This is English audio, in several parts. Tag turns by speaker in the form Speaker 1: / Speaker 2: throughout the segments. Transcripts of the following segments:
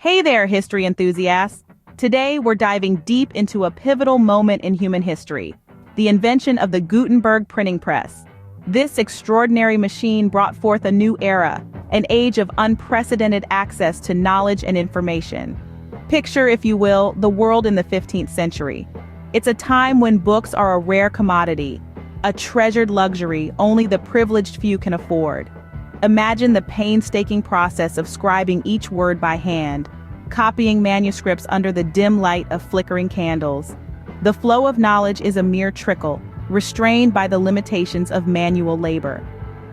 Speaker 1: Hey there, history enthusiasts! Today we're diving deep into a pivotal moment in human history, the invention of the Gutenberg printing press. This extraordinary machine brought forth a new era, an age of unprecedented access to knowledge and information. Picture, if you will, the world in the 15th century. It's a time when books are a rare commodity, a treasured luxury only the privileged few can afford. Imagine the painstaking process of scribing each word by hand, copying manuscripts under the dim light of flickering candles. The flow of knowledge is a mere trickle, restrained by the limitations of manual labor.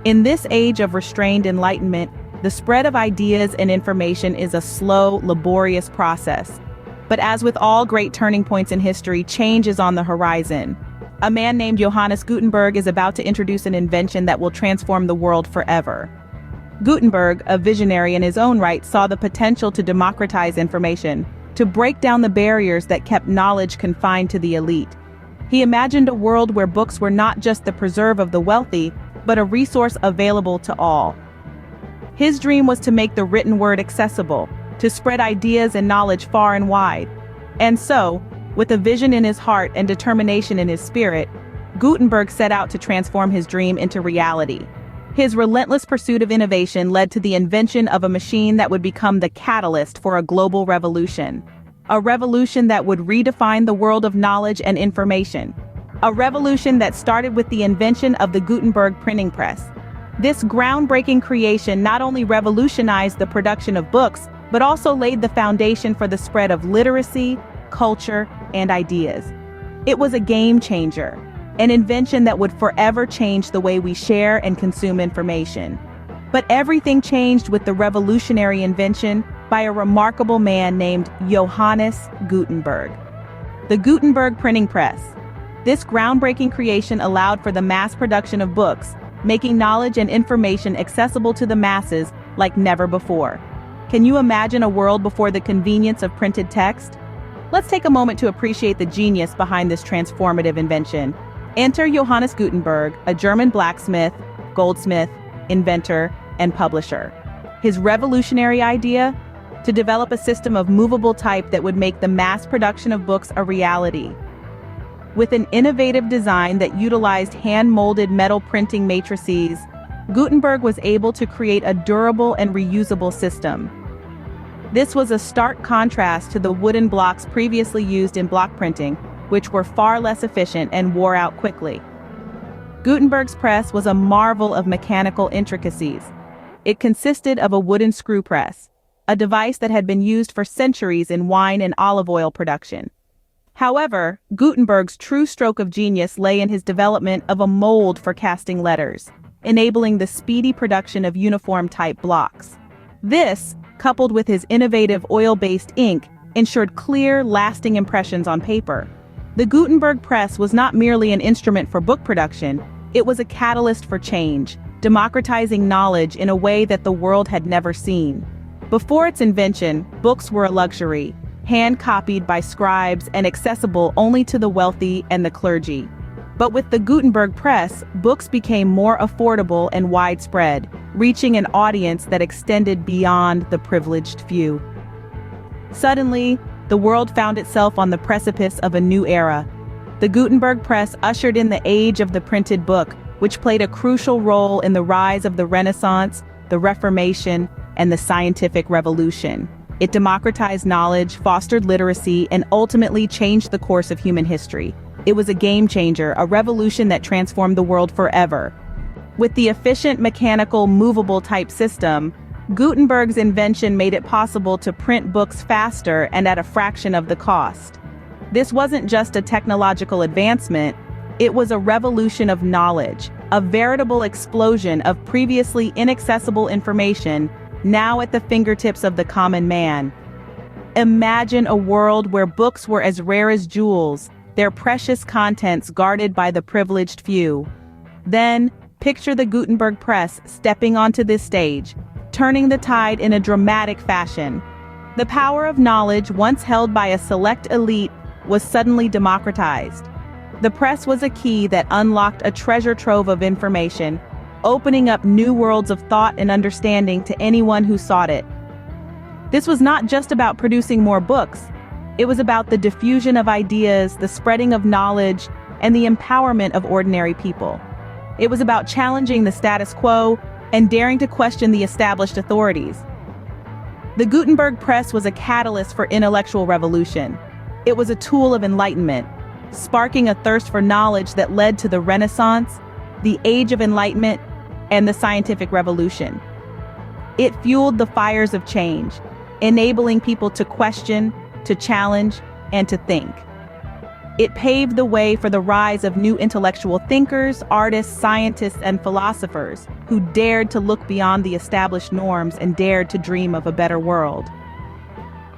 Speaker 1: In this age of restrained enlightenment, the spread of ideas and information is a slow, laborious process. But as with all great turning points in history, change is on the horizon. A man named Johannes Gutenberg is about to introduce an invention that will transform the world forever. Gutenberg, a visionary in his own right, saw the potential to democratize information, to break down the barriers that kept knowledge confined to the elite. He imagined a world where books were not just the preserve of the wealthy, but a resource available to all. His dream was to make the written word accessible, to spread ideas and knowledge far and wide. And so, with a vision in his heart and determination in his spirit, Gutenberg set out to transform his dream into reality. His relentless pursuit of innovation led to the invention of a machine that would become the catalyst for a global revolution. A revolution that would redefine the world of knowledge and information. A revolution that started with the invention of the Gutenberg printing press. This groundbreaking creation not only revolutionized the production of books, but also laid the foundation for the spread of literacy, culture, and ideas. It was a game changer. An invention that would forever change the way we share and consume information. But everything changed with the revolutionary invention by a remarkable man named Johannes Gutenberg. The Gutenberg printing press. This groundbreaking creation allowed for the mass production of books, making knowledge and information accessible to the masses like never before. Can you imagine a world before the convenience of printed text? Let's take a moment to appreciate the genius behind this transformative invention. Enter Johannes Gutenberg, a German blacksmith, goldsmith, inventor, and publisher. His revolutionary idea? To develop a system of movable type that would make the mass production of books a reality. With an innovative design that utilized hand-molded metal printing matrices, Gutenberg was able to create a durable and reusable system. This was a stark contrast to the wooden blocks previously used in block printing, which were far less efficient and wore out quickly. Gutenberg's press was a marvel of mechanical intricacies. It consisted of a wooden screw press, a device that had been used for centuries in wine and olive oil production. However, Gutenberg's true stroke of genius lay in his development of a mold for casting letters, enabling the speedy production of uniform-type blocks. This, coupled with his innovative oil-based ink, ensured clear, lasting impressions on paper. The Gutenberg press was not merely an instrument for book production, it was a catalyst for change, democratizing knowledge in a way that the world had never seen. Before its invention, books were a luxury, hand-copied by scribes and accessible only to the wealthy and the clergy. But with the Gutenberg press, books became more affordable and widespread, reaching an audience that extended beyond the privileged few. Suddenly, the world found itself on the precipice of a new era. The Gutenberg press ushered in the age of the printed book, which played a crucial role in the rise of the Renaissance, the Reformation, and the scientific revolution. It democratized knowledge, fostered literacy, and ultimately changed the course of human history. It was a game changer, a revolution that transformed the world forever. With the efficient mechanical movable type system, Gutenberg's invention made it possible to print books faster and at a fraction of the cost. This wasn't just a technological advancement, it was a revolution of knowledge, a veritable explosion of previously inaccessible information, now at the fingertips of the common man. Imagine a world where books were as rare as jewels, their precious contents guarded by the privileged few. Then, picture the Gutenberg press stepping onto this stage, turning the tide in a dramatic fashion. The power of knowledge, once held by a select elite, was suddenly democratized. The press was a key that unlocked a treasure trove of information, opening up new worlds of thought and understanding to anyone who sought it. This was not just about producing more books. It was about the diffusion of ideas, the spreading of knowledge, and the empowerment of ordinary people. It was about challenging the status quo and daring to question the established authorities. The Gutenberg press was a catalyst for intellectual revolution. It was a tool of enlightenment, sparking a thirst for knowledge that led to the Renaissance, the Age of Enlightenment, and the scientific revolution. It fueled the fires of change, enabling people to question, to challenge, and to think. It paved the way for the rise of new intellectual thinkers, artists, scientists, and philosophers who dared to look beyond the established norms and dared to dream of a better world.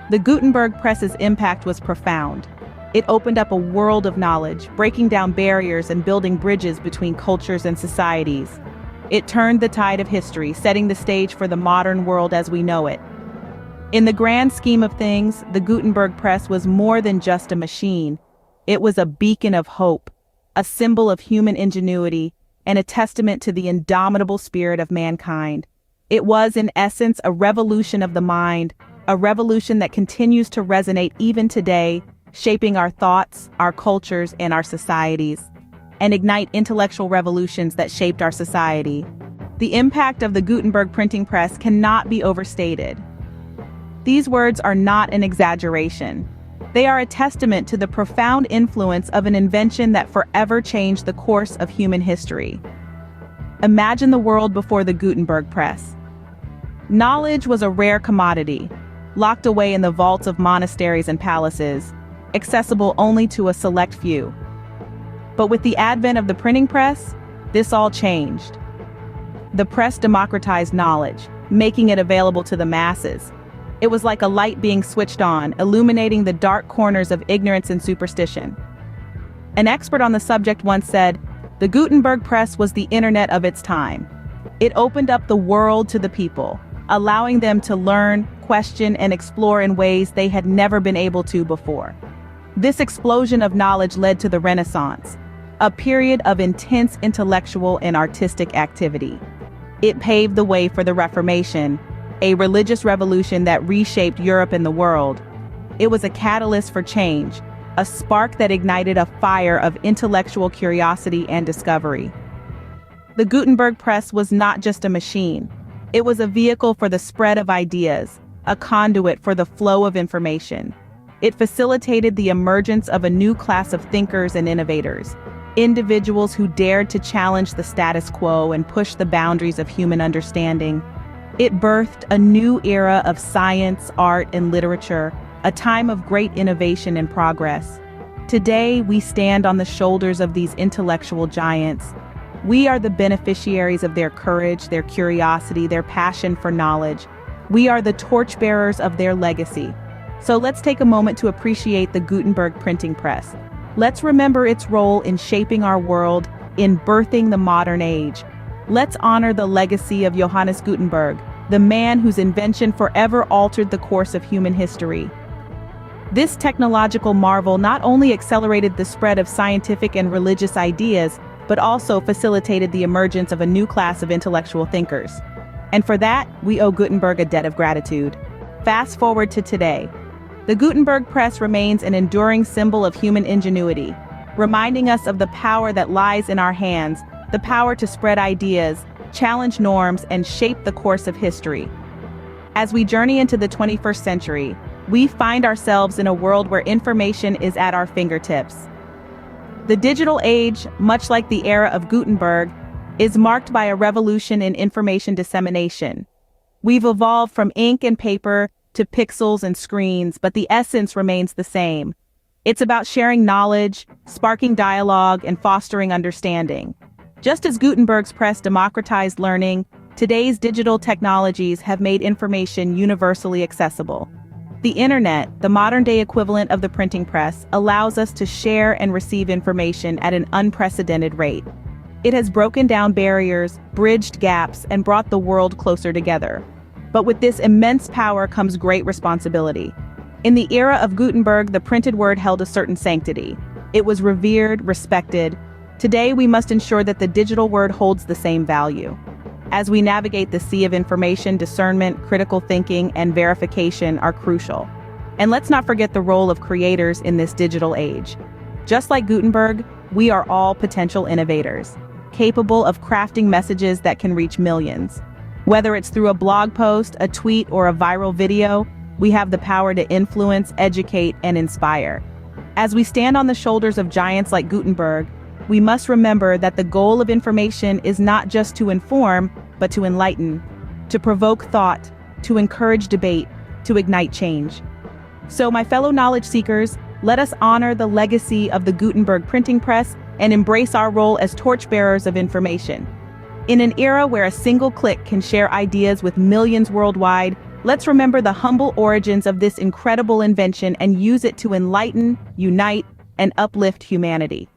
Speaker 1: The Gutenberg press's impact was profound. It opened up a world of knowledge, breaking down barriers and building bridges between cultures and societies. It turned the tide of history, setting the stage for the modern world as we know it. In the grand scheme of things, the Gutenberg press was more than just a machine. It was a beacon of hope, a symbol of human ingenuity, and a testament to the indomitable spirit of mankind. It was, in essence, a revolution of the mind, a revolution that continues to resonate even today, shaping our thoughts, our cultures, and our societies, and ignite intellectual revolutions that shaped our society. The impact of the Gutenberg printing press cannot be overstated. These words are not an exaggeration. They are a testament to the profound influence of an invention that forever changed the course of human history. Imagine the world before the Gutenberg press. Knowledge was a rare commodity, locked away in the vaults of monasteries and palaces, accessible only to a select few. But with the advent of the printing press, this all changed. The press democratized knowledge, making it available to the masses. It was like a light being switched on, illuminating the dark corners of ignorance and superstition. An expert on the subject once said, "The Gutenberg press was the internet of its time." It opened up the world to the people, allowing them to learn, question, and explore in ways they had never been able to before. This explosion of knowledge led to the Renaissance, a period of intense intellectual and artistic activity. It paved the way for the Reformation, a religious revolution that reshaped Europe and the world. It was a catalyst for change, a spark that ignited a fire of intellectual curiosity and discovery. The Gutenberg press was not just a machine. It was a vehicle for the spread of ideas, a conduit for the flow of information. It facilitated the emergence of a new class of thinkers and innovators, individuals who dared to challenge the status quo and push the boundaries of human understanding. It birthed a new era of science, art, and literature, a time of great innovation and progress. Today, we stand on the shoulders of these intellectual giants. We are the beneficiaries of their courage, their curiosity, their passion for knowledge. We are the torchbearers of their legacy. So let's take a moment to appreciate the Gutenberg printing press. Let's remember its role in shaping our world, in birthing the modern age. Let's honor the legacy of Johannes Gutenberg, the man whose invention forever altered the course of human history. This technological marvel not only accelerated the spread of scientific and religious ideas, but also facilitated the emergence of a new class of intellectual thinkers. And for that, we owe Gutenberg a debt of gratitude. Fast forward to today. The Gutenberg press remains an enduring symbol of human ingenuity, reminding us of the power that lies in our hands, the power to spread ideas, challenge norms, and shape the course of history. As we journey into the 21st century, we find ourselves in a world where information is at our fingertips. The digital age, much like the era of Gutenberg, is marked by a revolution in information dissemination. We've evolved from ink and paper to pixels and screens, but the essence remains the same. It's about sharing knowledge, sparking dialogue, and fostering understanding. Just as Gutenberg's press democratized learning, today's digital technologies have made information universally accessible. The internet, the modern-day equivalent of the printing press, allows us to share and receive information at an unprecedented rate. It has broken down barriers, bridged gaps, and brought the world closer together. But with this immense power comes great responsibility. In the era of Gutenberg, the printed word held a certain sanctity. It was revered, respected. Today, we must ensure that the digital word holds the same value. As we navigate the sea of information, discernment, critical thinking, and verification are crucial. And let's not forget the role of creators in this digital age. Just like Gutenberg, we are all potential innovators, capable of crafting messages that can reach millions. Whether it's through a blog post, a tweet, or a viral video, we have the power to influence, educate, and inspire. As we stand on the shoulders of giants like Gutenberg, we must remember that the goal of information is not just to inform, but to enlighten, to provoke thought, to encourage debate, to ignite change. So, my fellow knowledge seekers, let us honor the legacy of the Gutenberg printing press and embrace our role as torchbearers of information. In an era where a single click can share ideas with millions worldwide, let's remember the humble origins of this incredible invention and use it to enlighten, unite, and uplift humanity.